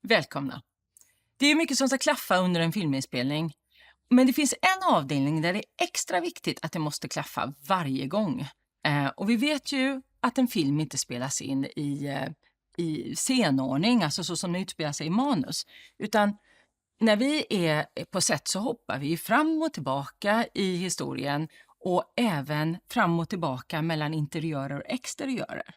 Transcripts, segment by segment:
Välkomna. Det är mycket som ska klaffa under en filminspelning. Men det finns en avdelning där det är extra viktigt att det måste klaffa varje gång. Och vi vet ju att en film inte spelas in i scenordning, alltså så som det utspelar sig i manus. Utan när vi är på set så hoppar vi fram och tillbaka i historien och även fram och tillbaka mellan interiörer och exteriörer.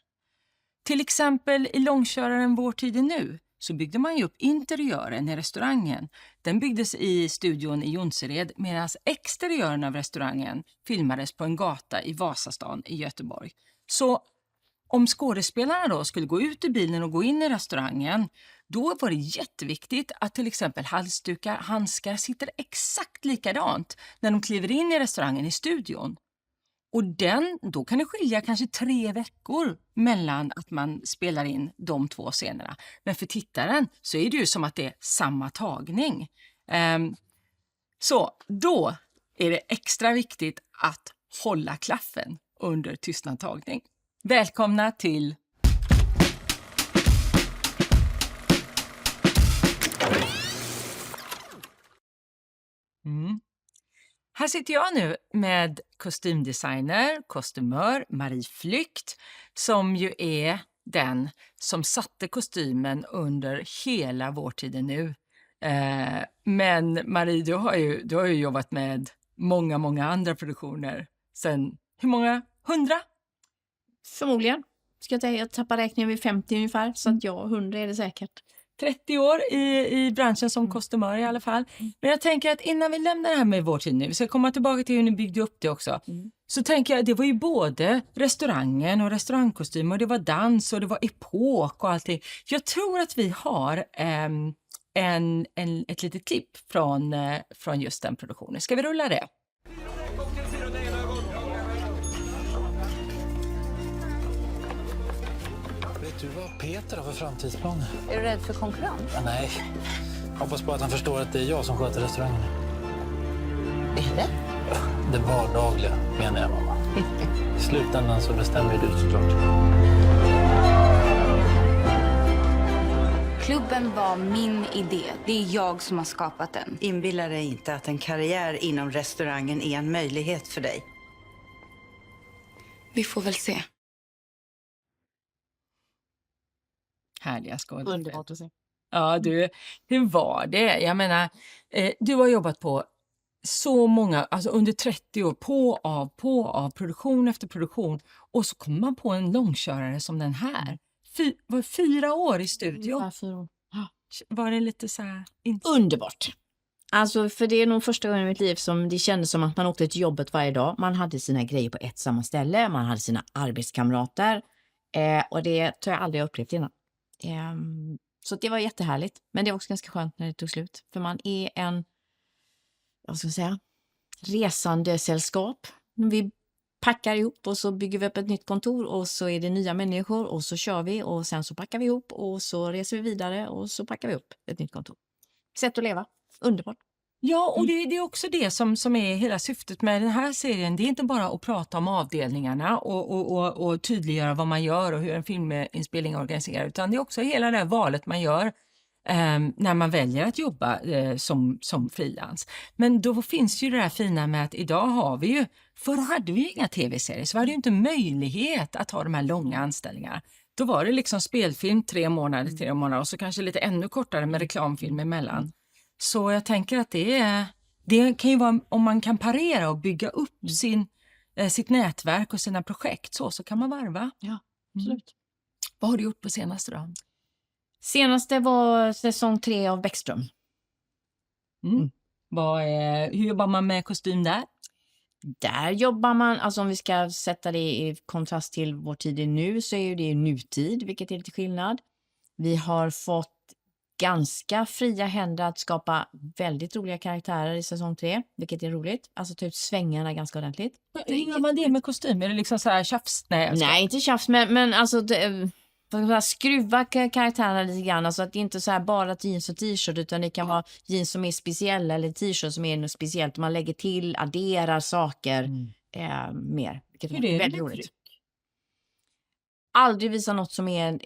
Till exempel i långköraren Vår tid är nu så byggde man ju upp interiören i restaurangen. Den byggdes i studion i Jonsered medan exteriören av restaurangen filmades på en gata i Vasastan i Göteborg. Så om skådespelarna då skulle gå ut ur bilen och gå in i restaurangen, då var det jätteviktigt att till exempel halsdukar, handskar sitter exakt likadant när de kliver in i restaurangen i studion. Och då kan det skilja kanske 3 veckor mellan att man spelar in de 2 scenerna. Men för tittaren så är det ju som att det är samma tagning. Så då är det extra viktigt att hålla klaffen under tystnadtagning. Välkomna till... Här sitter jag nu med kostymdesigner, kostymör Marie Flykt, som ju är den som satte kostymen under hela Vår tid är nu. Men Marie, du har ju jobbat med många andra produktioner. Sen, hur många? 100? Förmodligen. Jag tappar räkningen vid 50 ungefär, så att 100 är det säkert. 30 år i branschen som kostymör i alla fall. Men jag tänker att innan vi lämnar det här med Vår tid nu, vi ska komma tillbaka till hur ni byggde upp det också. Så tänker jag, det var ju både restaurangen och restaurangkostym och det var dans och det var epok och allting. Jag tror att vi har ett litet klipp från just den produktionen. Ska vi rulla det? Vet du vad Peter har för framtidsplaner? Är du rädd för konkurrens? Ja, nej. Hoppas på att han förstår att det är jag som sköter restaurangen. Är det? Det vardagliga, menar jag, mamma. I slutändan så bestämmer du såklart. Klubben var min idé. Det är jag som har skapat den. Inbilla dig inte att en karriär inom restaurangen är en möjlighet för dig. Vi får väl se. Härliga skådespelare. Underbart att se. Ja, hur var det? Jag menar, du har jobbat på så många, alltså under 30 år, på av, produktion efter produktion. Och så kommer man på en långkörare som den här. 4 år i studio. Ja, 4 år. Var det lite så här... Underbart. Alltså, för det är nog första gången i mitt liv som det kändes som att man åkte till jobbet varje dag. Man hade sina grejer på ett samma ställe. Man hade sina arbetskamrater. Och det tror jag aldrig upplevt innan. Så det var jättehärligt. Men det var också ganska skönt när det tog slut. För man är resande sällskap. Vi packar ihop och så bygger vi upp ett nytt kontor. Och så är det nya människor och så kör vi. Och sen så packar vi ihop och så reser vi vidare. Och så packar vi upp ett nytt kontor. Sätt att leva. Underbart. Ja, och det är också det som är hela syftet med den här serien. Det är inte bara att prata om avdelningarna och tydliggöra vad man gör och hur en filminspelning organiserar. Utan det är också hela det här valet man gör när man väljer att jobba som frilans. Men då finns ju det här fina med att idag har vi ju, förr hade vi ju inga tv-serier, så var det ju inte möjlighet att ha de här långa anställningarna. Då var det liksom spelfilm 3 månader och så kanske lite ännu kortare med reklamfilm emellan. Så jag tänker att det kan ju vara, om man kan parera och bygga upp sitt nätverk och sina projekt, så kan man varva. Ja, absolut. Vad har du gjort på senaste då? Senaste var säsong 3 av Bäckström. Hur jobbar man med kostym där? Där jobbar man, alltså om vi ska sätta det i kontrast till Vår tid är nu, så är ju det nutid, vilket är lite skillnad. Vi har fått ganska fria händer att skapa väldigt roliga karaktärer i säsong 3, vilket är roligt. Alltså ta ut svängarna ganska ordentligt. Hur gör man det med kostym? Är det liksom så här tjafs? Nej, inte tjafs, men alltså skruva karaktärerna lite grann. Alltså att det inte är så här bara jeans och t-shirt, utan det kan vara jeans som är speciella eller t-shirt som är något speciellt. Man lägger till, adderar saker mer. Vilket är väldigt roligt. aldrig visa något som är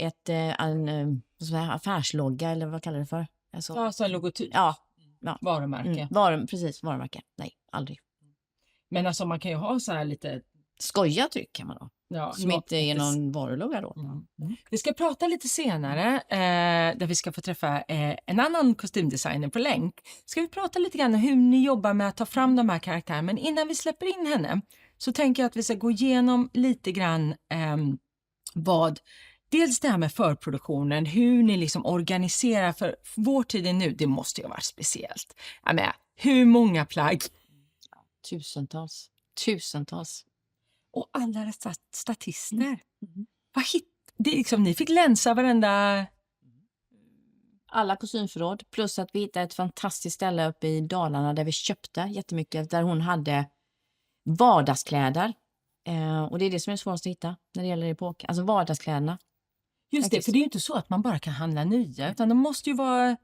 en sån här affärslogga eller vad kallar det för? Alltså, Ja, så en logotyp. ja, Varumärke. precis, varumärke. Nej, aldrig. Men alltså man kan ju ha så här lite... Skoja tryck kan man då. Ja, Som inte är någon varulogga då. Vi ska prata lite senare där vi ska få träffa en annan kostymdesigner på länk. Ska vi prata lite grann om hur ni jobbar med att ta fram de här karaktärerna. Men innan vi släpper in henne så tänker jag att vi ska gå igenom lite grann vad... Dels det här med förproduktionen, hur ni liksom organiserar för vår tid är nu, det måste ju ha varit speciellt. Jag menar, hur många plagg? Tusentals. Och alla dessa statister. Vad det är liksom, ni fick länsa varenda... Alla kostymförråd, plus att vi hittade ett fantastiskt ställe uppe i Dalarna där vi köpte jättemycket, där hon hade vardagskläder. Och det är det som är svårast att hitta när det gäller epok. Alltså vardagskläderna. Just det, för det är ju inte så att man bara kan handla nya, utan de måste ju vara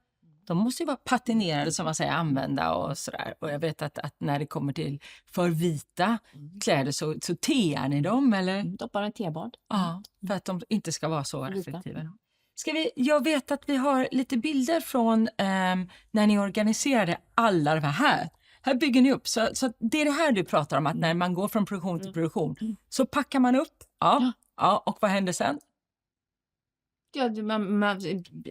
patinerade som man säger, använda och sådär. Och jag vet att när det kommer till för vita kläder så tear ni dem, eller? Doppar en tebad. Ja, för att de inte ska vara så Vita. effektiva. Jag vet att vi har lite bilder från när ni organiserade alla de här. Här bygger ni upp, så det är det här du pratar om, att när man går från produktion till produktion så packar man upp. Ja, och vad händer sen? Ja,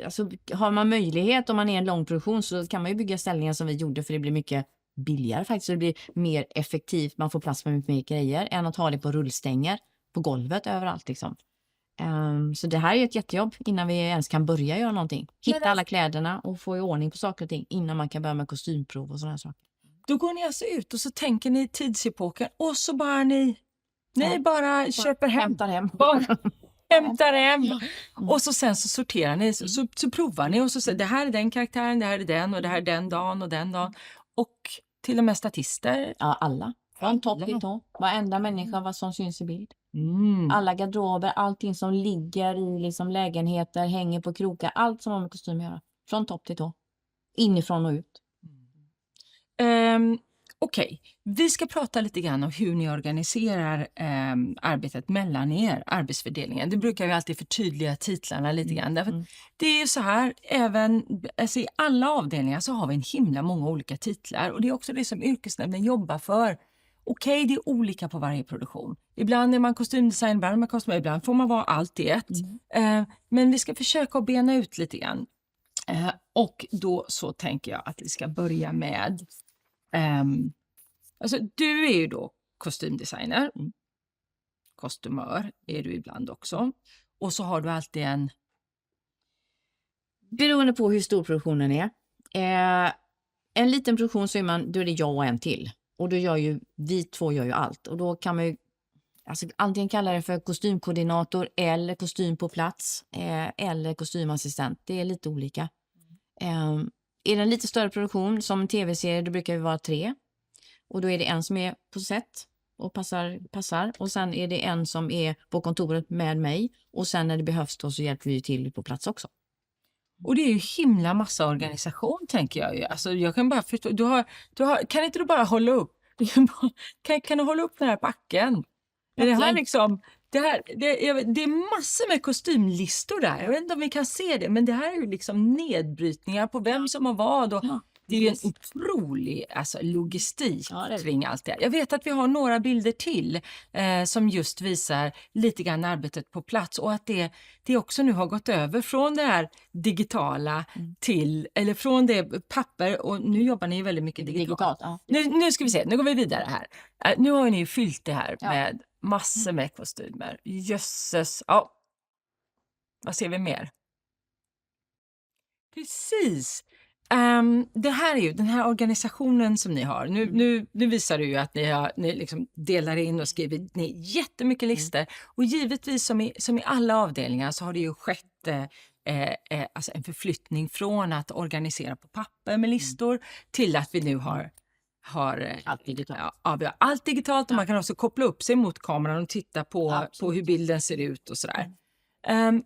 alltså, har man möjlighet, om man är en lång produktion, så kan man ju bygga ställningar som vi gjorde, för det blir mycket billigare faktiskt. Det blir mer effektivt, man får plats med mycket mer grejer än att ha det på rullstänger på golvet överallt liksom. Så det här är ju ett jättejobb innan vi ens kan börja göra någonting. Hitta alla kläderna och få i ordning på saker och ting innan man kan börja med kostymprov och sådana saker. Då går ni alltså ut och så tänker ni tidsepoken och så bara ni bara köper hem. Hämtar hem. Och så sen så sorterar ni, så provar ni och så säger det här är den karaktären, det här är den och det här är den dagen och den dagen. Och till och med statister. Ja, alla. Från topp till tå. Varenda människa, vad som syns i bild. Alla garderober, allting som ligger i liksom lägenheter, hänger på krokar, allt som har med kostym att göra. Från topp till tå. Inifrån och ut. Okej, vi ska prata lite grann om hur ni organiserar arbetet mellan er, arbetsfördelningen. Det brukar vi alltid förtydliga titlarna lite grann. Därför det är ju så här, alltså i alla avdelningar så har vi en himla många olika titlar. Och det är också det som yrkesnämnden jobbar för. Okej, det är olika på varje produktion. Ibland är man kostymdesign, ibland får man vara allt i ett. Men vi ska försöka att bena ut lite grann. Och då så tänker jag att vi ska börja med... alltså du är ju då kostymdesigner. Kostymör är du ibland också. Och så har du alltid en... Beroende på hur stor produktionen är. En liten produktion så då är det jag och en till. Och då vi två gör ju allt. Och då kan man ju antingen kalla det för kostymkoordinator eller kostym på plats. Eller kostymassistent. Det är lite olika. Är det en lite större produktion som en tv-serie, då brukar vi vara 3. Och då är det en som är på set och passar. Och sen är det en som är på kontoret med mig. Och sen när det behövs då så hjälper vi till på plats också. Och det är ju himla massa organisation, tänker jag ju. Alltså jag kan bara förstå, kan inte du bara hålla upp? Kan du hålla upp den här packen? Är det här liksom... Det är massor med kostymlistor där. Jag vet inte om vi kan se det, men det här är ju liksom nedbrytningar på vem som har vad. Och det är ju en otrolig logistik kring allt det här. Jag vet att vi har några bilder till som just visar lite grann arbetet på plats. Och att det också nu har gått över från det här digitala till, eller från det papper, och nu jobbar ni ju väldigt mycket digitalt. Nu ska vi se, nu går vi vidare här. Nu har ni ju fyllt det här med massor med kostymer. Jösses. Ja. Vad ser vi mer? Precis. Det här är ju den här organisationen som ni har. Nu visar det ju att ni liksom delar in och skriver ner jättemycket listor. Och givetvis som i alla avdelningar så har det ju skett alltså en förflyttning från att organisera på papper med listor till att vi nu har allt digitalt. Vi har allt digitalt, och man kan också koppla upp sig mot kameran och titta på hur bilden ser ut och sådär.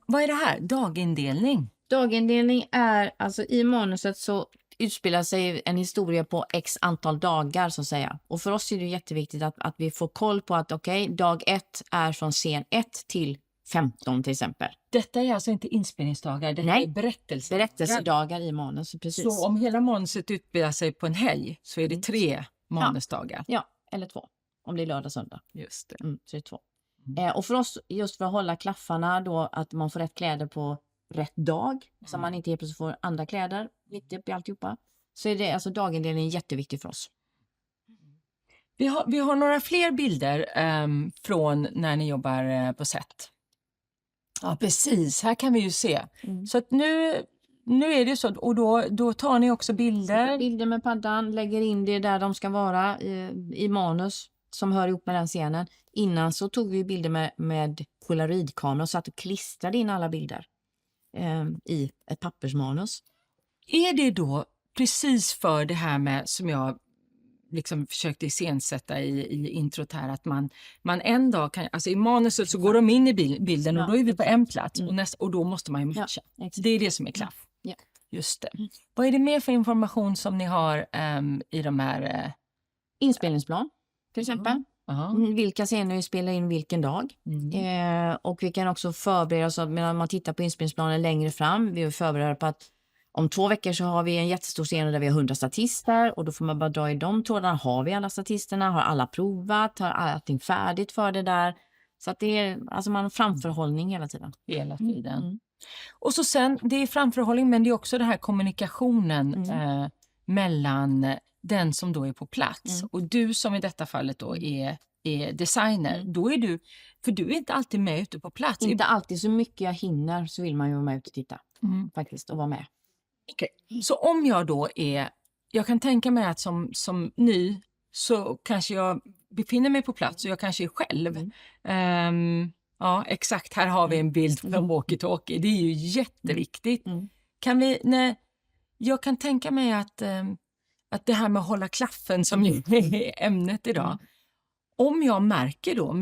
Vad är det här? Dagindelning? Dagindelning är, alltså i manuset så utspelar sig en historia på x antal dagar så att säga. Och för oss är det jätteviktigt att vi får koll på att dag 1 är från scen 1 till 15 till exempel. Detta är alltså inte inspelningsdagar, detta Nej. är berättelsedagar. Berättelsedagar i manus, precis. Så om hela manuset utspelar sig på en helg så är det 3 manusdagar. Ja, eller 2. Om det är lördag, söndag. Just det. Så är det 2. Och för oss, just för att hålla klaffarna då, att man får rätt kläder på rätt dag. Så man inte helt plötsligt får andra kläder mitt upp i alltihopa. Så är det, alltså dagindelningen jätteviktig för oss. Vi har några fler bilder från när ni jobbar på set. Ja, precis. Här kan vi ju se. Så att nu är det så, och då tar ni också bilder. Bilder med paddan, lägger in det där de ska vara i manus som hör ihop med den scenen. Innan så tog vi bilder med polaroidkamera och satt och klistrade in alla bilder i ett pappersmanus. Är det då precis för det här med som jag liksom försökte iscensätta i introt här, att man en dag kan, alltså i manuset så går de in i bilden och då är vi på en plats och då måste man ju matcha. Det är det som är klaff. Ja. Just det. Vad är det mer för information som ni har i de här... Inspelningsplan till exempel. Vilka scener vi spelar in vilken dag. Och vi kan också förbereda oss medan man tittar på inspelningsplanen längre fram. Vi är förberedda på att om 2 veckor så har vi en jättestor scen där vi har 100 statister och då får man bara dra i de trådarna. Har vi alla statisterna? Har alla provat? Har allting färdigt för det där? Så att det är, alltså man har framförhållning hela tiden. Hela tiden. Och så sen, det är framförhållning men det är också den här kommunikationen mellan den som då är på plats och du som i detta fallet då är designer. Då är du, för du är inte alltid med ute på plats. Inte alltid, så mycket jag hinner så vill man ju vara med ute och titta faktiskt och vara med. Okay. Så om jag då jag kan tänka mig att som ny så kanske jag befinner mig på plats och jag kanske är själv. Ja, exakt. Här har vi en bild från walkie-talkie. Det är ju jätteviktigt. Jag kan tänka mig att det här med att hålla klaffen som ju är ämnet idag. Om jag märker då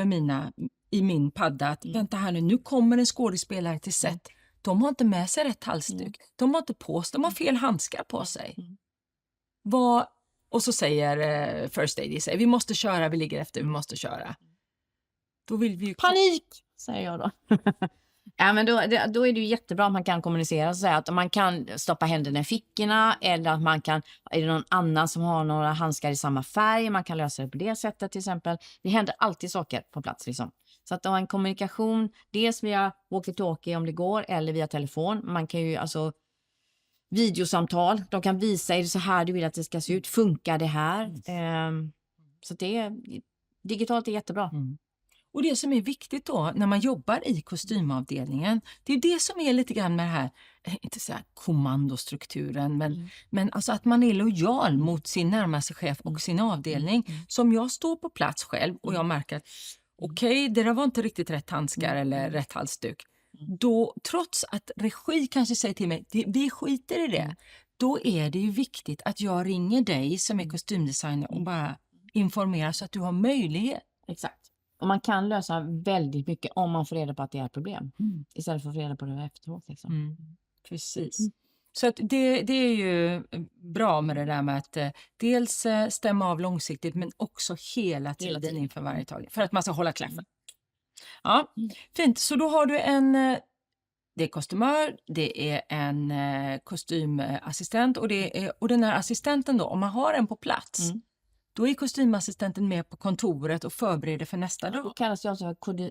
i min padda att vänta här nu kommer en skådespelare till set. De har inte med sig rätt halsduk. De har inte på sig, de har fel handskar på sig. Och så säger First Aid, vi måste köra, vi ligger efter, vi måste köra. Då vill vi ju... Panik, säger jag då. Ja, men då är det ju jättebra att man kan kommunicera och säga att man kan stoppa händerna i fickorna eller att man kan, är det någon annan som har några handskar i samma färg, man kan lösa det på det sättet till exempel. Det händer alltid saker på plats liksom. Så att ha en kommunikation, dels via walkie-talkie om det går eller via telefon. Man kan ju alltså videosamtal, de kan visa, är det så här du vill att det ska se ut, funkar det här? Så digitalt är jättebra. Och det som är viktigt då när man jobbar i kostymavdelningen, det är det som är lite grann med det här, inte så här kommandostrukturen, men alltså att man är lojal mot sin närmaste chef och sin avdelning. Som jag står på plats själv och jag märker att okej, det där var inte riktigt rätt handskar eller rätt halsduk. Då, trots att regi kanske säger till mig, vi skiter i det, då är det ju viktigt att jag ringer dig som är kostymdesigner och bara informerar så att du har möjlighet. Exakt. Och man kan lösa väldigt mycket om man får reda på att det är ett problem. Istället för att få reda på det efteråt. Liksom. Precis. Så att det är ju bra med det där med att dels stämma av långsiktigt men också hela tiden inför varje tag. För att man ska hålla klaffen. Ja, fint. Så då har du det är kostymör, det är en kostymassistent och den här assistenten då, om man har en på plats. Då är kostymassistenten med på kontoret och förbereder för nästa dag. Det kallas ju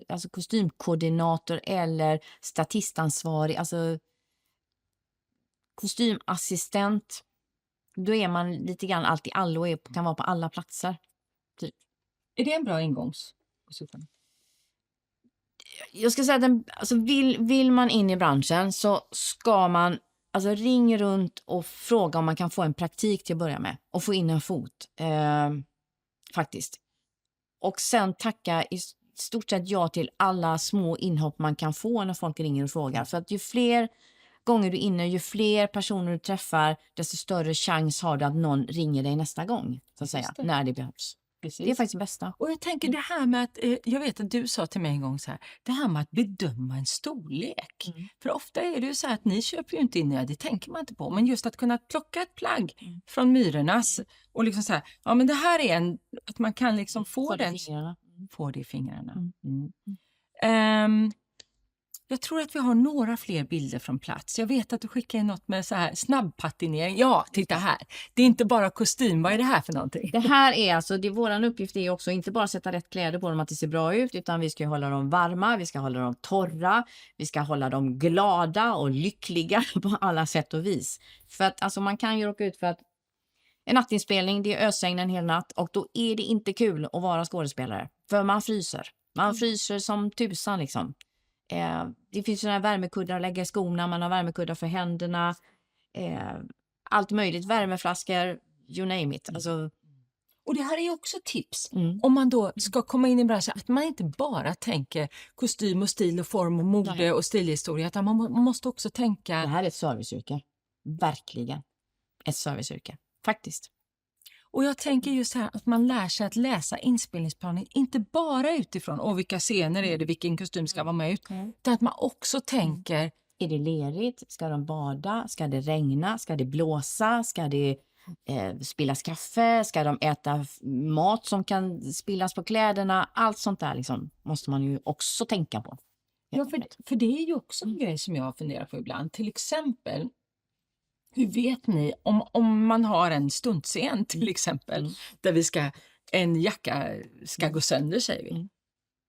alltså kostymkoordinator eller statistansvarig, alltså kostymassistent. Då är man lite grann allt i allo och kan vara på alla platser. Typ. Är det en bra ingångsposition? Jag ska säga att alltså vill man in i branschen så ska man alltså ring runt och fråga om man kan få en praktik till att börja med. Och få in en fot. Faktiskt. Och sen tacka i stort sett ja till alla små inhopp man kan få när folk ringer och frågar. För att ju fler gånger du är inne, ju fler personer du träffar, desto större chans har du att någon ringer dig nästa gång. Så att säga, när det behövs. Precis. Det är faktiskt det bästa. Och jag tänker det här med att, jag vet att du sa till mig en gång så här, det här med att bedöma en storlek. För ofta är det ju så här att ni köper ju inte in det tänker man inte på. Men just att kunna plocka ett plagg från Myrornas och liksom så här, ja men det här är att man kan liksom få det i fingrarna. Jag tror att vi har några fler bilder från plats. Jag vet att du skickar in något med så här snabbpatinering. Ja, titta här. Det är inte bara kostym. Vad är det här för någonting? Det här är alltså, våran uppgift är också inte bara sätta rätt kläder på dem att det ser bra ut, utan vi ska hålla dem varma, vi ska hålla dem torra, vi ska hålla dem glada och lyckliga på alla sätt och vis. För att alltså, man kan ju råka ut för att en nattinspelning, det är ösregn en hel natt och då är det inte kul att vara skådespelare. För man fryser. Man fryser som tusan liksom. Det finns sådana här värmekuddar att lägga i skorna, man har värmekuddar för händerna. Allt möjligt, värmeflaskor, you name it. Alltså, Och det här är ju också tips. Om man då ska komma in i branschen, att man inte bara tänker kostym och stil och form och mode och stilhistoria, utan man måste också det tänka... här är ett serviceyrke. Verkligen. Ett serviceyrke. Faktiskt. Och jag tänker just här att man lär sig att läsa inspelningsplanen, inte bara utifrån vilka scener är det, vilken kostym ska vara med ut, utan att man också tänker... Är det lerigt? Ska de bada? Ska det regna? Ska det blåsa? Ska det spillas kaffe? Ska de äta mat som kan spillas på kläderna? Allt sånt där liksom, måste man ju också tänka på. Ja, för det är ju också en grej som jag har funderat på ibland. Till exempel, hur vet ni om man har en stuntscen till exempel, där en jacka ska gå sönder, säger vi.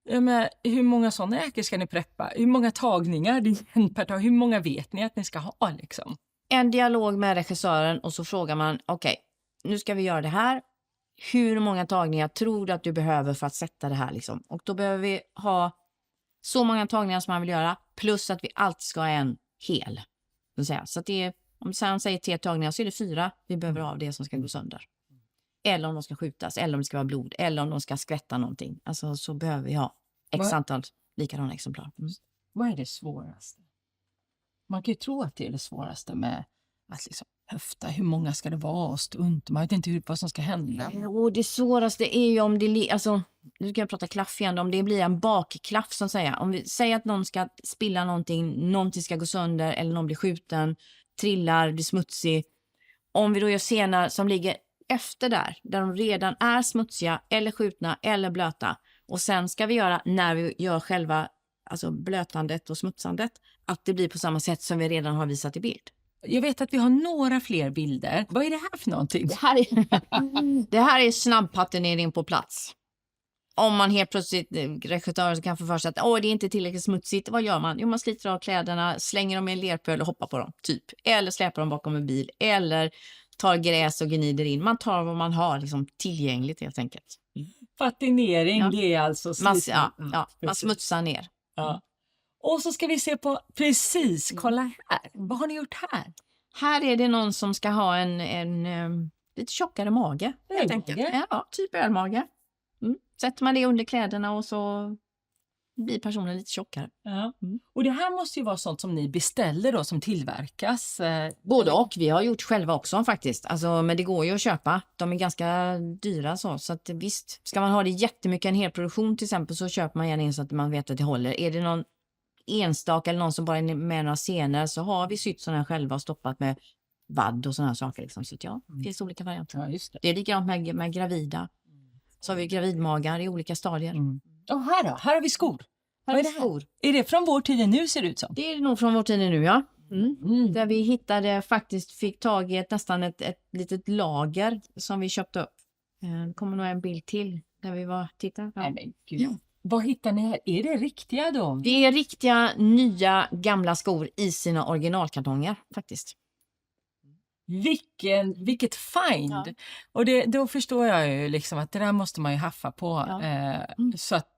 Ja, men hur många sådana jackor ska ni preppa? Hur många tagningar? Det är en per tag. Hur många vet ni att ni ska ha liksom? En dialog med regissören och så frågar man, okej, nu ska vi göra det här. Hur många tagningar tror du att du behöver för att sätta det här liksom? Och då behöver vi ha så många tagningar som man vill göra, plus att vi alltid ska ha en hel. Så att det är, om han säger 3 tagningar så är det 4 vi behöver av det som ska gå sönder. Eller om de ska skjutas, eller om det ska vara blod, eller om de ska skvätta någonting. Alltså så behöver vi ha x antal likadana exemplar. Vad är det svåraste? Man kan ju tro att det är det svåraste med att liksom höfta. Hur många ska det vara och stunt? Man vet inte vad som ska hända. Och det svåraste är ju om det, alltså, nu ska jag prata klaff igen, om det blir en bakklaff som säger. Om vi säger att någon ska spilla någonting ska gå sönder eller någon blir skjuten, trillar, blir smutsig. Om vi då gör scener som ligger efter där de redan är smutsiga eller skjutna eller blöta. Och sen ska vi göra, när vi gör själva alltså blötandet och smutsandet, att det blir på samma sätt som vi redan har visat i bild. Jag vet att vi har några fler bilder. Vad är det här för någonting? Det här är snabbpatinering på plats. Om man helt plötsligt, regissören kan få för sig att det är inte tillräckligt smutsigt, vad gör man? Jo, man sliter av kläderna, slänger dem i en lerpöl och hoppar på dem, typ. Eller släpar dem bakom en bil, eller tar gräs och gnider in. Man tar vad man har liksom tillgängligt helt enkelt. Patinering, det är alltså... Man smutsar ner. Ja. Och så ska vi se på, precis, kolla här. Vad har ni gjort här? Här är det någon som ska ha en lite tjockare mage. Helt enkelt. Ja, typ ölmage. Sätter man det under kläderna och så blir personen lite tjockare. Ja. Och det här måste ju vara sånt som ni beställer då, som tillverkas. Både och. Vi har gjort själva också faktiskt. Alltså, men det går ju att köpa. De är ganska dyra så att visst. Ska man ha det jättemycket, en hel produktion till exempel, så köper man gärna in så att man vet att det håller. Är det någon enstaka eller någon som bara är med några scener, så har vi sytt sådana här själva och stoppat med vadd och sådana här saker. Liksom. Så det finns olika varianter. Ja, just det. Det är likadant med gravida. Så har vi gravidmagar i olika stadier. Och här då? Här har vi skor. Här Vad är är det här? skor. Är det från vår tid nu, ser det ut som? Det är nog från vår tid nu, ja. Där vi hittade, fick tag i nästan ett litet lager som vi köpte upp. Det kommer nog en bild till där vi var, titta. Ja. Nej, men gud. Vad hittar ni här? Är det riktiga då? Det är riktiga, nya, gamla skor i sina originalkartonger faktiskt. Vilket find! Ja. Och då förstår jag ju liksom att det där måste man ju haffa på. Ja. Så att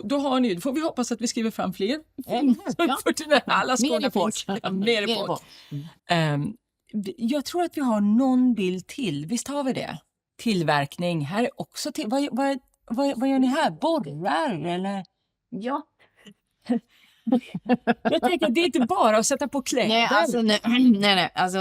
då har ni, får vi hoppas att vi skriver fram fler. Ja. För till alla skorna finns. Mer på. Jag tror att vi har någon bild till. Visst har vi det? Tillverkning. Här är också till. Vad gör ni här? Borrar eller? Ja. Jag tänker att det är inte bara att sätta på kläder. Nej. Alltså,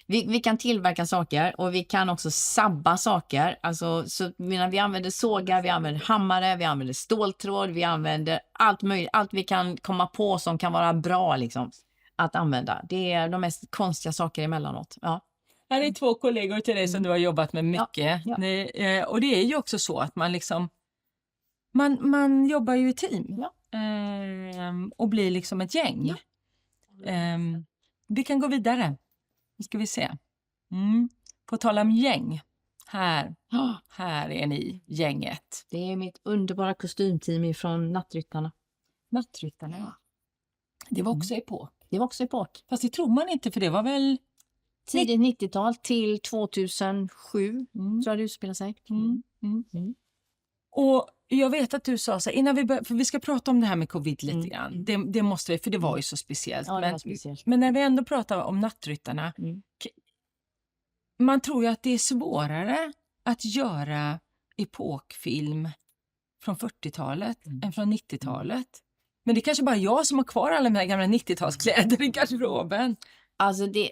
vi kan tillverka saker och vi kan också sabba saker. Alltså, så vi använder sågar, vi använder hammare, vi använder ståltråd, vi använder allt möjligt. Allt vi kan komma på som kan vara bra liksom, att använda. Det är de mest konstiga saker emellanåt. Ja. Här är 2 kollegor till dig som du har jobbat med mycket. Ja. Och det är ju också så att man liksom man jobbar ju i team. Ja. och bli liksom ett gäng. Ja. Vi kan gå vidare. Nu ska vi se. På tal om gäng. Här är ni, gänget. Det är mitt underbara kostymteam från Nattryttarna. Nattryttarna, ja. Det var också epok. Det var också epok. Fast det tror man inte, för det var väl... Tidigt 90-tal till 2007 tror jag det utspelar sig. Och jag vet att du sa så här, innan vi börjar, för vi ska prata om det här med covid lite grann. Det måste vi, för det var ju så speciellt. Ja, det var speciellt. Men när vi ändå pratar om Nattryttarna, man tror ju att det är svårare att göra epokfilm från 40-talet än från 90-talet. Men det är kanske bara jag som har kvar alla de här gamla 90-talskläder i garderoben. Alltså det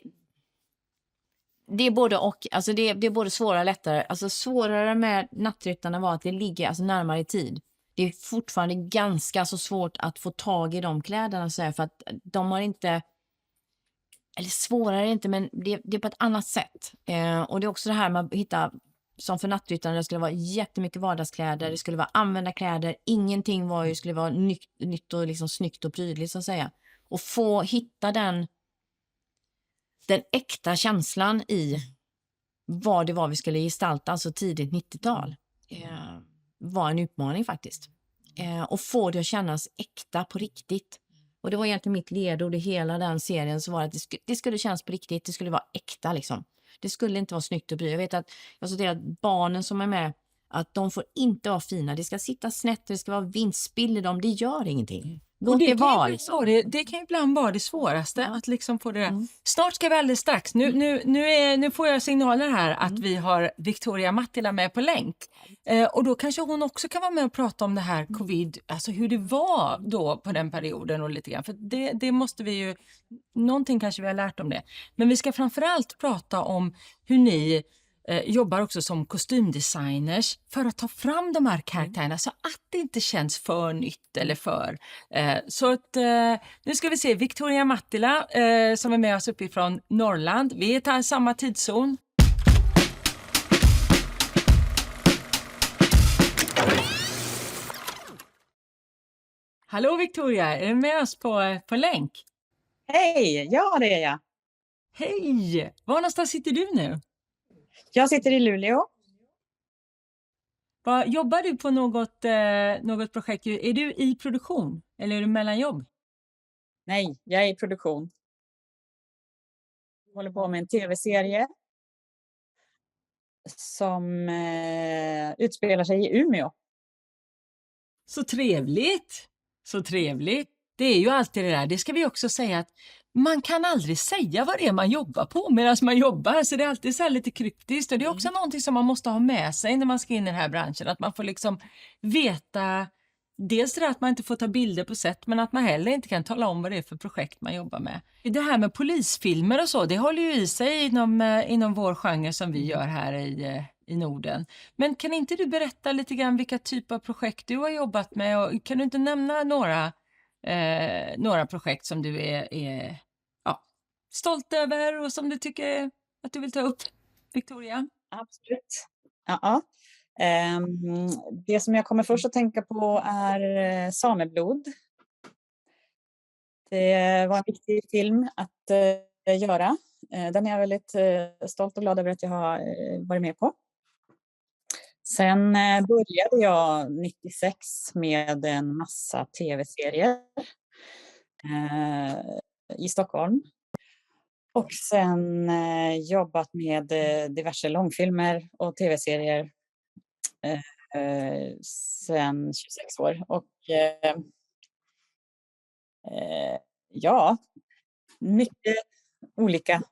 är både och. Alltså det är både svårare och lättare. Alltså svårare med Nattryttarna var att det ligger alltså närmare i tid. Det är fortfarande ganska så svårt att få tag i de kläderna så här, för att de har inte, eller svårare inte, men det är på ett annat sätt. Och det är också det här med att hitta, som för Nattryttarna, det skulle vara jättemycket vardagskläder, det skulle vara använda kläder, ingenting skulle vara nytt och liksom snyggt och prydligt så att säga. Och hitta den äkta känslan i vad det var vi skulle gestalta, alltså tidigt 90-tal, var en utmaning faktiskt. Och få det att kännas äkta på riktigt. Och det var egentligen mitt ledord i hela den serien, så var att det skulle kännas på riktigt, det skulle vara äkta liksom. Det skulle inte vara snyggt och bry. Jag vet att jag sa till att barnen som är med, att de får inte vara fina. Det ska sitta snett, det ska vara vindspill i dem, det gör ingenting. Och det kan ju ibland vara det svåraste, att liksom få det där. Snart ska vi alldeles strax. Nu får jag signaler här att vi har Victoria Mattila med på länk. Och då kanske hon också kan vara med och prata om det här covid, alltså hur det var då på den perioden och lite grann. För det måste vi ju, någonting kanske vi har lärt om det. Men vi ska framförallt prata om hur ni jobbar också som kostymdesigners för att ta fram de här karaktärerna så att det inte känns för nytt eller för. Så att nu ska vi se Victoria Mattila som är med oss uppifrån Norrland. Vi är i samma tidszon. Hallå Victoria, är du med oss på länk? Hej, ja det är jag. Hej! Var någonstans sitter du nu? Jag sitter i Luleå. Jobbar du på något projekt? Är du i produktion eller är du mellan jobb? Nej, jag är i produktion. Jag håller på med en tv-serie som utspelar sig i Umeå. Så trevligt! Så trevligt! Det är ju alltid det där, det ska vi också säga, att man kan aldrig säga vad det är man jobbar på medan man jobbar, så det är alltid så här lite kryptiskt, och det är också någonting som man måste ha med sig när man ska in i den här branschen, att man får liksom veta dels det att man inte får ta bilder på set, men att man heller inte kan tala om vad det är för projekt man jobbar med. Det här med polisfilmer och så, det håller ju i sig inom vår genre som vi gör här i Norden. Men kan inte du berätta lite grann vilka typer av projekt du har jobbat med, och kan du inte nämna några projekt som du är stolt över och som du tycker att du vill ta upp, Victoria? Absolut. Ja. Det som jag kommer först att tänka på är Sameblod. Det var en viktig film att göra. Den är jag väldigt stolt och glad över att jag har varit med på. Sen började jag 96 med en massa tv-serier i Stockholm. Och sen jobbat med diverse långfilmer och tv-serier sen 26 år. Och mycket olika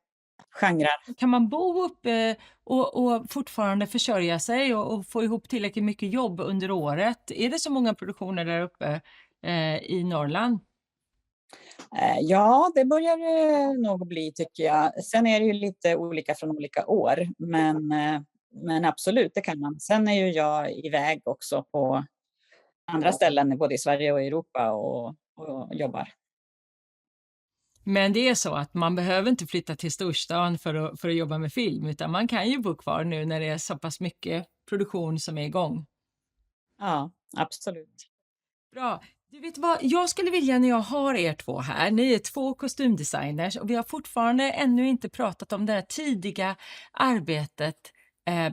genrer. Kan man bo uppe och fortfarande försörja sig och få ihop tillräckligt mycket jobb under året? Är det så många produktioner där uppe i Norrland? Ja, det börjar det nog bli tycker jag. Sen är det ju lite olika från olika år. Men absolut, det kan man. Sen är ju jag iväg också på andra ställen, både i Sverige och Europa och jobbar. Men det är så att man behöver inte flytta till storstan för att jobba med film, utan man kan ju bo kvar nu när det är så pass mycket produktion som är igång. Ja, absolut. Bra. Du vet vad, jag skulle vilja när jag har er två här, ni är två kostymdesigners och vi har fortfarande ännu inte pratat om det här tidiga arbetet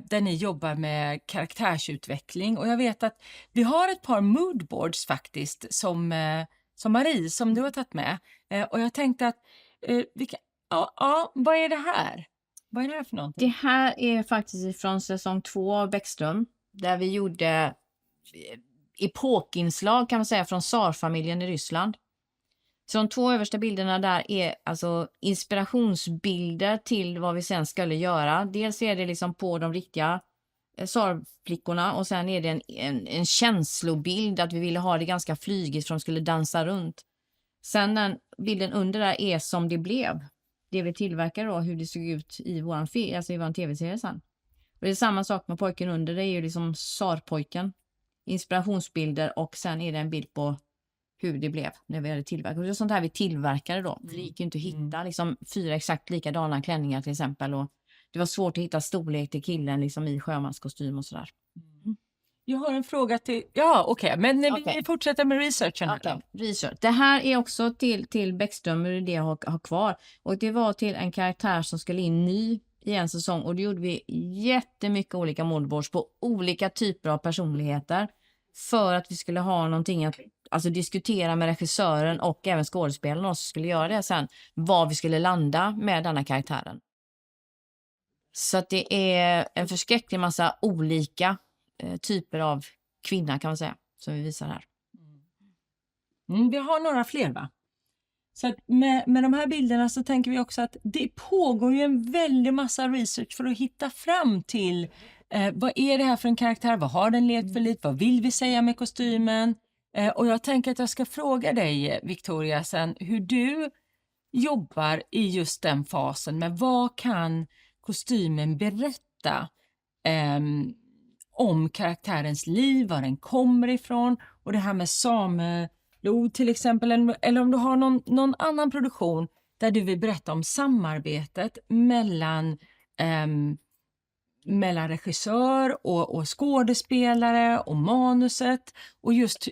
där ni jobbar med karaktärsutveckling, och jag vet att vi har ett par moodboards faktiskt som Marie, som du har tagit med, och jag tänkte att vad är det här? Vad är det här för någonting? Det här är faktiskt från säsong 2 av Bäckström, där vi gjorde epokinslag kan man säga från tsarfamiljen i Ryssland. Så de 2 översta bilderna där är alltså inspirationsbilder till vad vi sen skulle göra. Dels är det liksom på de riktiga tsarflickorna, och sen är det en känslobild att vi ville ha det ganska flygigt för de skulle dansa runt. Sen den bilden under där är som det blev. Det vi tillverkade då, hur det såg ut i våran tv-serie sen. Och det är samma sak med pojken under, det är ju liksom tsarpojken. Inspirationsbilder, och sen är det en bild på hur det blev när vi hade tillverkat. Och det är sånt här vi tillverkade då. Det gick ju inte att hitta liksom 4 exakt likadana klänningar till exempel. Och det var svårt att hitta storlek till killen liksom i sjömanskostym och sådär. Jag har en fråga till... Men vi fortsätter med researchen här då. Research. Det här är också till Bäckström, hur det jag har kvar. Och det var till en karaktär som skulle in ny i en säsong. Och då gjorde vi jättemycket olika moodboards på olika typer av personligheter. För att vi skulle ha någonting att diskutera med regissören och även skådespelarna, och skulle göra det sen. Var vi skulle landa med denna karaktären. Så att det är en förskräcklig massa olika typer av kvinna kan man säga, som vi visar här. Vi har några fler, va? Så att med de här bilderna så tänker vi också att det pågår ju en väldig massa research för att hitta fram till vad är det här för en karaktär, vad har den levt för liv, vad vill vi säga med kostymen? Och jag tänker att jag ska fråga dig, Victoria, sen hur du jobbar i just den fasen med vad kan kostymen berätta om karaktärens liv, var den kommer ifrån, och det här med sameblod till exempel, eller om du har någon annan produktion där du vill berätta om samarbetet mellan regissör och skådespelare och manuset, och just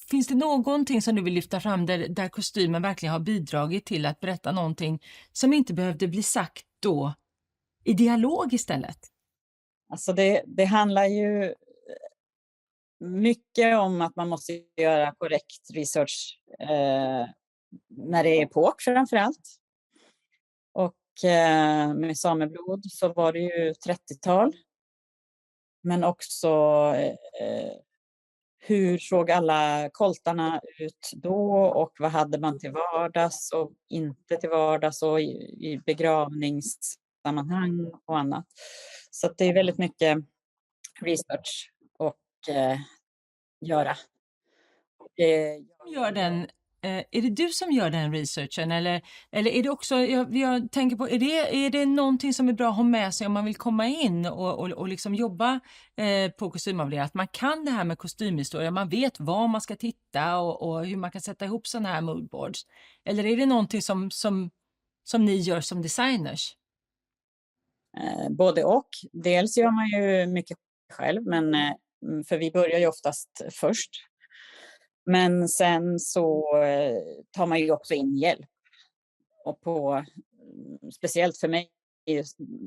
finns det någonting som du vill lyfta fram där kostymen verkligen har bidragit till att berätta någonting som inte behövde bli sagt då i dialog istället? Alltså det handlar ju mycket om att man måste göra korrekt research när det är epok framför allt. Och med sameblod så var det ju 30-tal. Men också hur såg alla koltarna ut då, och vad hade man till vardags och inte till vardags, och i begravningssammanhang och annat. Så att det är väldigt mycket research och göra. Är det du som gör den researchen, eller är det också, jag tänker på, är det någonting som är bra att ha med sig om man vill komma in och liksom jobba på kostymavdelningen, att man kan det här med kostymhistoria, man vet var man ska titta och hur man kan sätta ihop sådana här moodboards, eller är det någonting som ni gör som designers? Både och. Dels gör man ju mycket själv, men för vi börjar ju oftast först. Men sen så tar man ju också in hjälp. Och speciellt för mig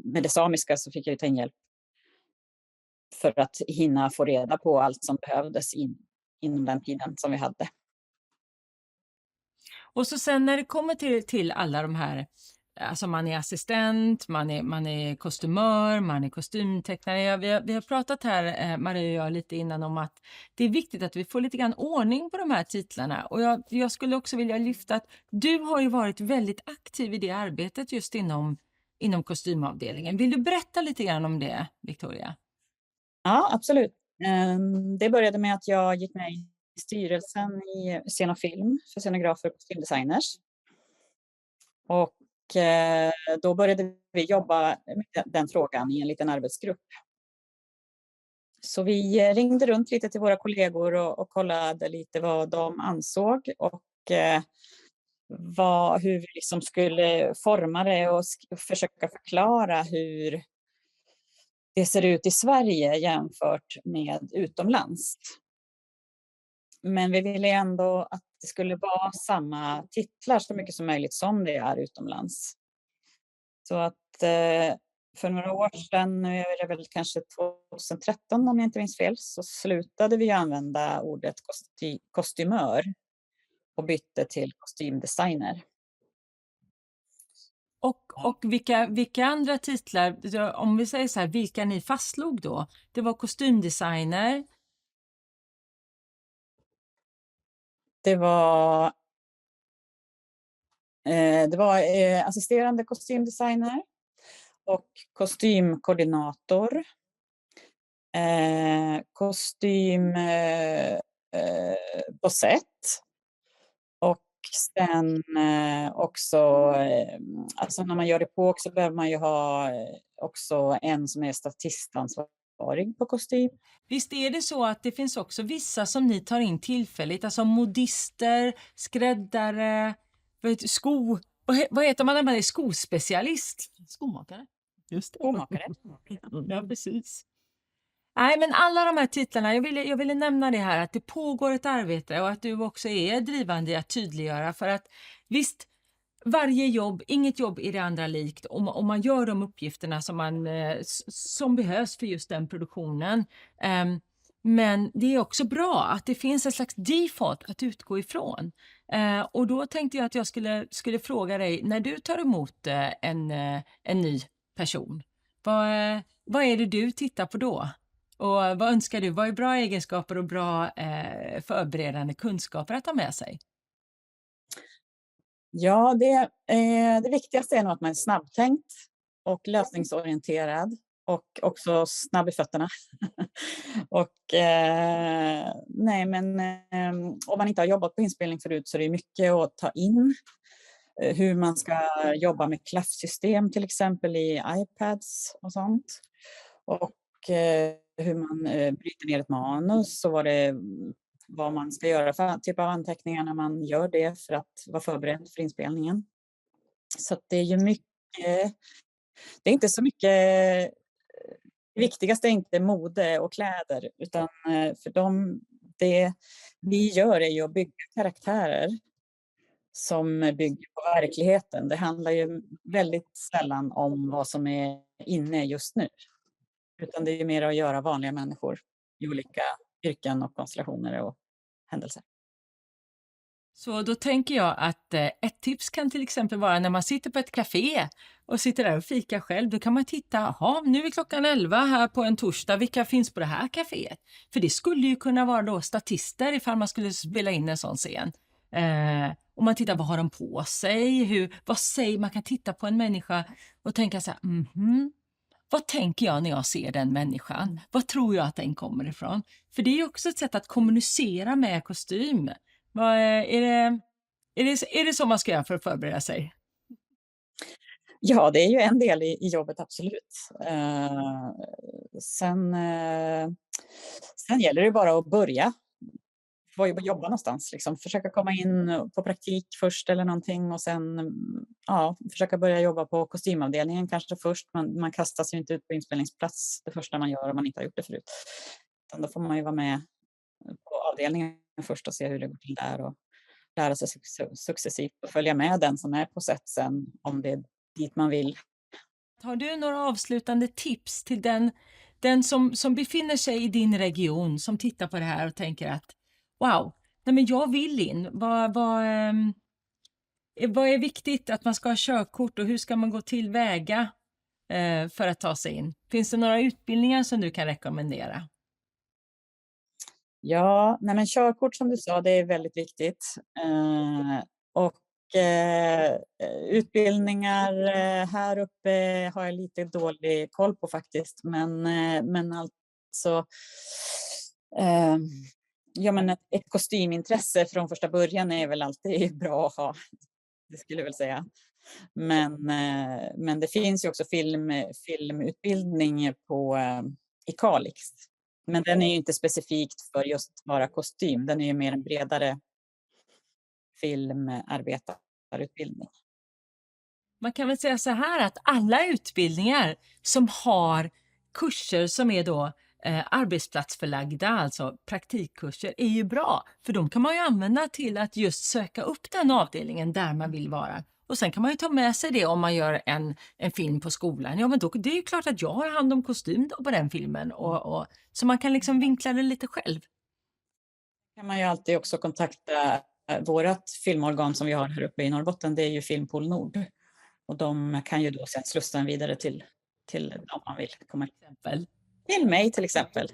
med det samiska så fick jag ju ta in hjälp för att hinna få reda på allt som behövdes inom den tiden som vi hade. Och så sen när det kommer till alla de här, alltså man är assistent, man är kostymör, man är kostymtecknare. Vi har pratat här, Maria och jag, lite innan om att det är viktigt att vi får lite grann ordning på de här titlarna. Och jag skulle också vilja lyfta att du har ju varit väldigt aktiv i det arbetet just inom kostymavdelningen. Vill du berätta lite grann om det, Victoria? Ja, absolut. Det började med att jag gick med i styrelsen i Scen och film för scenografer och kostymdesigners. Och då började vi jobba med den frågan i en liten arbetsgrupp. Så vi ringde runt lite till våra kollegor och kollade lite vad de ansåg och hur vi liksom skulle forma det och försöka förklara hur det ser ut i Sverige jämfört med utomlands. Men vi ville ändå att det skulle vara samma titlar så mycket som möjligt som det är utomlands. Så att för några år sedan, nu är det väl kanske 2013 om jag inte minns fel, så slutade vi använda ordet kostymör och bytte till kostymdesigner. Och vilka andra titlar, om vi säger så här, vilka ni fastslog då? Det var kostymdesigner. Det var assisterande kostymdesigner och kostymkoordinator. Bosett. Och sen också, alltså när man gör epok så behöver man ju ha också en som är statistansvarig på kostym. Visst är det så att det finns också vissa som ni tar in tillfälligt, alltså modister, skräddare, vad heter man när man är skospecialist? Skomakare. Just det. Skomakare. Ja, precis. Nej, men alla de här titlarna, jag ville nämna det här att det pågår ett arbete och att du också är drivande i att tydliggöra, för att visst, varje jobb, inget jobb är det andra likt om man gör de uppgifterna som behövs för just den produktionen. Men det är också bra att det finns en slags default att utgå ifrån. Och då tänkte jag att jag skulle fråga dig, när du tar emot en ny person, vad är det du tittar på då? Och vad önskar du? Vad är bra egenskaper och bra förberedande kunskaper att ha med sig? Ja, det viktigaste är nog att man är snabbtänkt och lösningsorienterad och också snabb i fötterna. Och om man inte har jobbat på inspelning förut så är det mycket att ta in. Hur man ska jobba med klaffsystem till exempel i iPads och sånt. Och hur man bryter ner ett manus och vad man ska göra för typ av anteckningar när man gör det för att vara förberedd för inspelningen. Så att det är ju mycket, det är inte så mycket, det viktigaste är inte mode och kläder, utan det vi gör är ju att bygga karaktärer som bygger på verkligheten. Det handlar ju väldigt sällan om vad som är inne just nu. Utan det är mer att göra vanliga människor i olika yrken och konstellationer och händelser. Så då tänker jag att ett tips kan till exempel vara när man sitter på ett café och sitter där och fikar själv. Då kan man titta, nu är klockan 11 här på en torsdag, vilka finns på det här caféet? För det skulle ju kunna vara då statister ifall man skulle spela in en sån scen. Och man tittar, vad har de på sig? Vad säger man? Kan titta på en människa och tänka så här, vad tänker jag när jag ser den människan? Vad tror jag att den kommer ifrån? För det är ju också ett sätt att kommunicera med kostym. Är det så man ska göra för att förbereda sig? Ja, det är ju en del i jobbet, absolut. Sen gäller det bara att börja. Jobba någonstans, liksom. Försöka komma in på praktik först eller någonting och sen försöka börja jobba på kostymavdelningen kanske först. Man kastas ju inte ut på inspelningsplats det första man gör om man inte har gjort det förut. Utan då får man ju vara med på avdelningen först och se hur det går till där och lära sig successivt och följa med den som är på set sen om det är dit man vill. Har du några avslutande tips till den som befinner sig i din region, som tittar på det här och tänker att wow, men jag vill in. Vad är viktigt att man ska ha körkort och hur ska man gå tillväga för att ta sig in? Finns det några utbildningar som du kan rekommendera? Ja, men körkort som du sa, det är väldigt viktigt. Utbildningar här uppe har jag lite dålig koll på faktiskt. Men alltså... ett kostymintresse från första början är väl alltid bra att ha, det skulle jag väl säga. Men det finns ju också filmutbildning i Kalix. Men den är ju inte specifikt för just bara kostym. Den är ju mer en bredare filmarbetarutbildning. Man kan väl säga så här att alla utbildningar som har kurser som är då arbetsplatsförlagda, alltså praktikkurser, är ju bra. För de kan man ju använda till att just söka upp den avdelningen där man vill vara. Och sen kan man ju ta med sig det om man gör en film på skolan. Ja, men då, det är ju klart att jag har hand om kostym då på den filmen. Så man kan liksom vinkla det lite själv. Kan man ju alltid också kontakta vårt filmorgan som vi har här uppe i Norrbotten. Det är ju Filmpool Nord. Och de kan ju då sen slussa den vidare till om man vill komma till mig till exempel.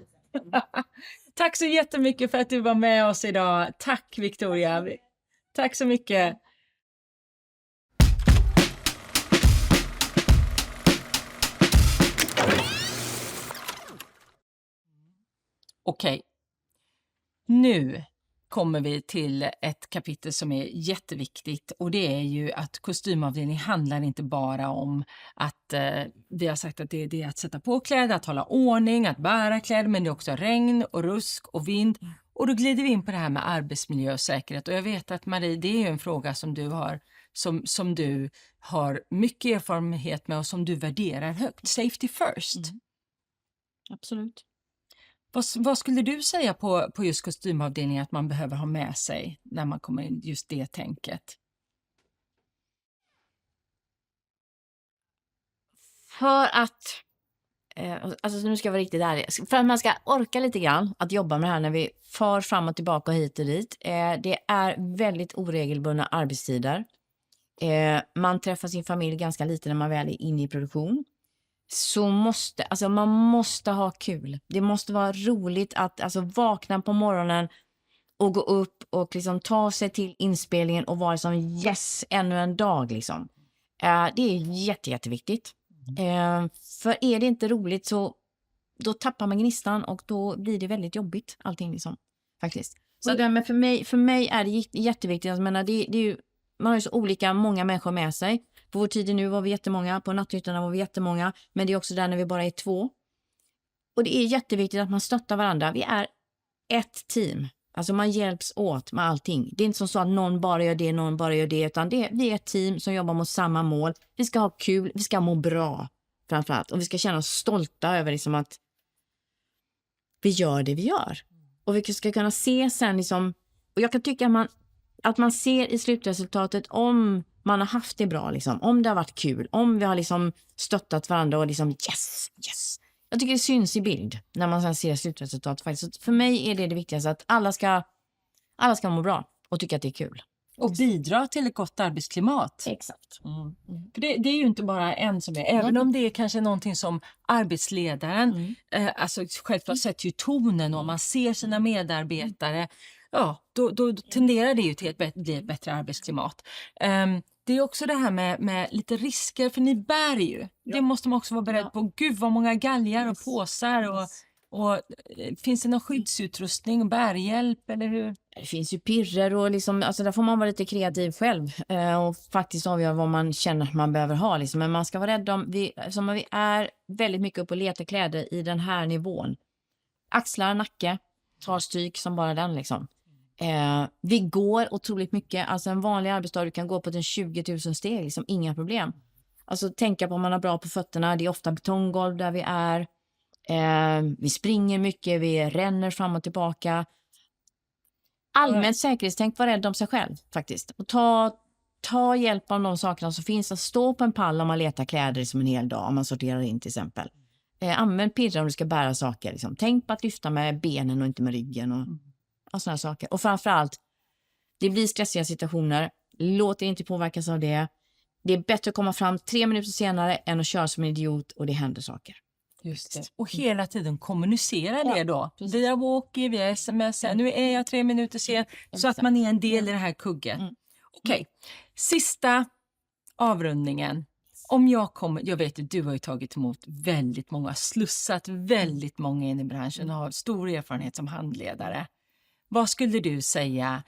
Tack så jättemycket för att du var med oss idag. Tack Victoria. Tack så mycket. Okej. Nu kommer vi till ett kapitel som är jätteviktigt, och det är ju att kostymavdelning handlar inte bara om att vi har sagt att det är att sätta på kläder, att hålla ordning, att bära kläder, men det är också regn och rusk och vind. Och då glider vi in på det här med arbetsmiljö och säkerhet, och jag vet att Marie, det är ju en fråga som du har som du har mycket erfarenhet med och som du värderar högt. Safety first. Absolut. Vad skulle du säga på just kostymavdelningen att man behöver ha med sig när man kommer in just det tänket? För att, alltså nu ska jag vara riktigt ärlig, för att man ska orka lite grann att jobba med det här när vi far fram och tillbaka hit och dit. Det är väldigt oregelbundna arbetstider. Man träffar sin familj ganska lite när man väl är inne i produktion. Så man måste ha kul. Det måste vara roligt att vakna på morgonen och gå upp och liksom ta sig till inspelningen och vara som yes, ännu en dag liksom. Det är jätteviktigt. För är det inte roligt så då tappar man gnistan och då blir det väldigt jobbigt allting liksom, faktiskt. Så men för mig är det jätteviktigt. Jag menar, det är ju, man har ju så olika många människor med sig. På vår tid nu var vi jättemånga, på natthyttarna var vi jättemånga, men det är också där när vi bara är 2. Och det är jätteviktigt att man stöttar varandra. Vi är ett team. Alltså man hjälps åt med allting. Det är inte som så att någon bara gör det, någon bara gör det, utan vi är ett team som jobbar mot samma mål. Vi ska ha kul, vi ska må bra framförallt. Och vi ska känna oss stolta över liksom att vi gör det vi gör. Och vi ska kunna se sen liksom, och jag kan tycka att man ser i slutresultatet om man har haft det bra liksom, om det har varit kul, om vi har liksom stöttat varandra och liksom yes. Jag tycker det syns i bild när man sen ser slutresultatet faktiskt. Så för mig är det viktigaste att alla ska må bra och tycka att det är kul. Och bidra till ett gott arbetsklimat. Exakt. För det är ju inte bara en som är, även om det är kanske någonting som arbetsledaren, alltså självklart sätter ju tonen och man ser sina medarbetare, ja, då tenderar det ju till att bli ett bättre arbetsklimat. Det är också det här med lite risker, för ni bär ju. Det måste man också vara beredd på. Gud vad många galgar och påsar och finns det någon skyddsutrustning och bärhjälp eller hur? Det finns ju pirrer och liksom, alltså där får man vara lite kreativ själv och faktiskt avgöra vad man känner att man behöver ha liksom. Men man ska vara rädd om, vi är väldigt mycket upp och letar kläder i den här nivån. Axlar, nacke, tar stryk som bara den liksom. Vi går otroligt mycket, alltså en vanlig arbetsdag du kan gå på 20 000 steg liksom, inga problem. Alltså tänka på om man är bra på fötterna, det är ofta betonggolv där vi är. Vi springer mycket, vi ränner fram och tillbaka. Allmänt säkerhetstänk, var rädd om sig själv faktiskt. Och ta hjälp av de sakerna som finns. Att stå på en pall om man letar kläder som en hel dag, om man sorterar in till exempel. Använd pirrar om du ska bära saker. Liksom. Tänk på att lyfta med benen och inte med ryggen och sådana saker. Och framförallt, det blir stressiga situationer. Låt er inte påverkas av det. Det är bättre att komma fram 3 minuter senare än att köra som en idiot och det händer saker. Just det. Och hela tiden kommunicera det då. Via walkie, via sms. Nu är jag 3 minuter sen. Så att man är en del i det här kuggen. Okej. Sista avrundningen. Om jag vet att du har ju tagit emot väldigt många, slussat väldigt många in i branschen och har stor erfarenhet som handledare. Vad skulle du säga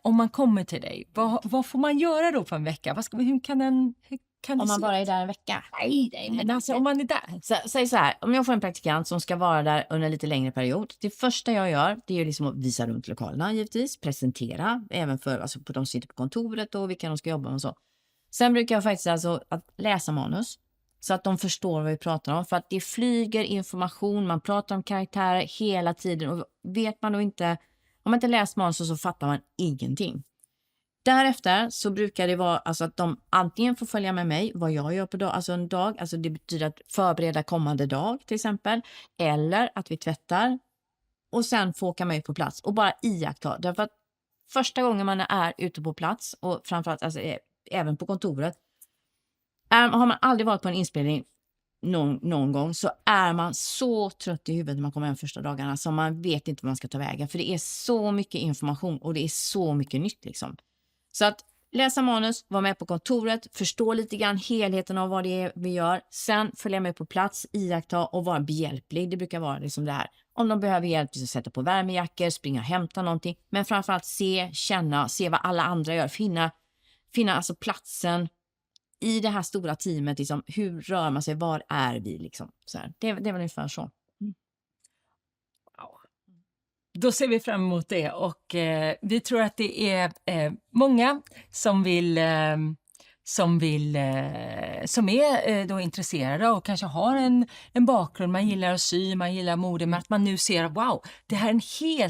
om man kommer till dig? Vad får man göra då på en vecka? Hur kan om man bara är där en vecka? Nej, men alltså om man är där. Säg så här, om jag får en praktikant som ska vara där under en lite längre period. Det första jag gör, det är ju liksom att visa runt lokalerna givetvis. Presentera, även för alltså, på de som sitter på kontoret och vilka de ska jobba med och så. Sen brukar jag faktiskt alltså att läsa manus. Så att de förstår vad vi pratar om. För att det flyger information, man pratar om karaktärer hela tiden. Och vet man då inte, om man inte läst manus så fattar man ingenting. Därefter så brukar det vara alltså att de antingen får följa med mig vad jag gör på dag, alltså en dag. Alltså det betyder att förbereda kommande dag till exempel. Eller att vi tvättar. Och sen få åka med på plats och bara iaktta. Därför att första gången man är ute på plats och framförallt alltså, även på kontoret. Har man aldrig varit på en inspelning någon gång så är man så trött i huvudet när man kommer hem första dagarna så man vet inte vad man ska ta vägen. För det är så mycket information och det är så mycket nytt liksom. Så att läsa manus, vara med på kontoret, förstå lite grann helheten av vad det är vi gör. Sen följa med på plats, iaktta och vara behjälplig. Det brukar vara liksom det här. Om de behöver hjälp så sätta på värmejackor, springa och hämta någonting. Men framförallt känna, se vad alla andra gör. Finna alltså platsen i det här stora teamet. Liksom, hur rör man sig? Var är vi? Liksom, så här. Det är väl ungefär så. Då ser vi fram emot det och vi tror att det är många som är då intresserade och kanske har en bakgrund, man gillar att sy, man gillar mode, men att man nu ser wow, det här är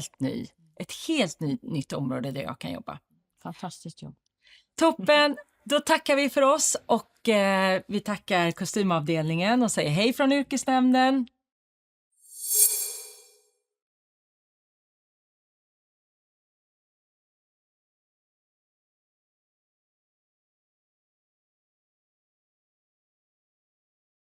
ett helt nytt område där jag kan jobba. Fantastiskt jobb. Toppen! Då tackar vi för oss och vi tackar kostymavdelningen och säger hej från yrkesnämnden.